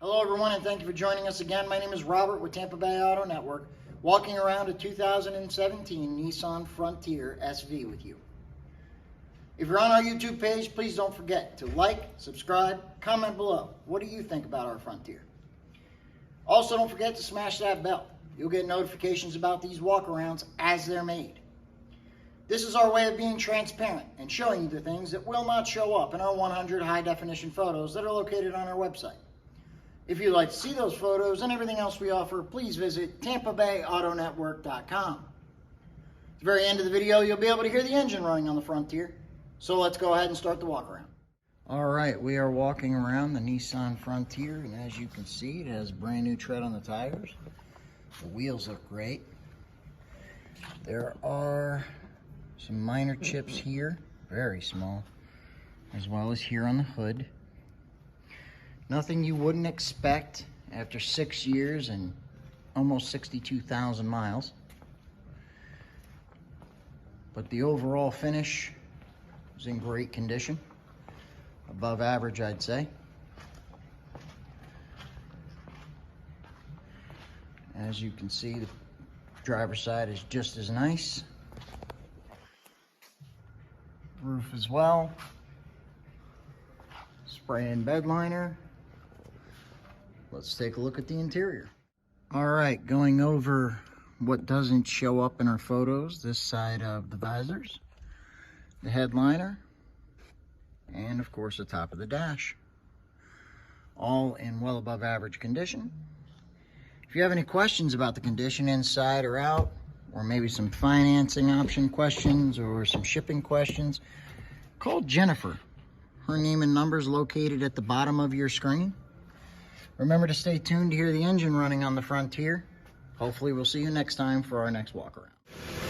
Hello everyone, and thank you for joining us again. My name is Robert with Tampa Bay Auto Network, walking around a 2017 Nissan Frontier SV with you. If you're on our YouTube page, please don't forget to like, subscribe, comment below. What do you think about our Frontier? Also, don't forget to smash that bell. You'll get notifications about these walkarounds as they're made. This is our way of being transparent and showing you the things that will not show up in our 100 high-definition photos that are located on our website. If you'd like to see those photos and everything else we offer, please visit TampaBayAutoNetwork.com. At the very end of the video, you'll be able to hear the engine running on the Frontier. So let's go ahead and start the walk around. All right, we are walking around the Nissan Frontier, and as you can see, it has brand new tread on the tires. The wheels look great. There are some minor chips here, very small, as well as here on the hood. Nothing you wouldn't expect after 6 years and almost 62,000 miles. But the overall finish is in great condition. Above average, I'd say. As you can see, the driver's side is just as nice. Roof as well. Spray-in bed liner. Let's take a look at the interior. All right, going over what doesn't show up in our photos, this side of the visors, the headliner, and of course the top of the dash. All in well above average condition. If you have any questions about the condition inside or out, or maybe some financing option questions or some shipping questions, call Jennifer. Her name and number is located at the bottom of your screen. Remember to stay tuned to hear the engine running on the Frontier. Hopefully we'll see you next time for our next walk around.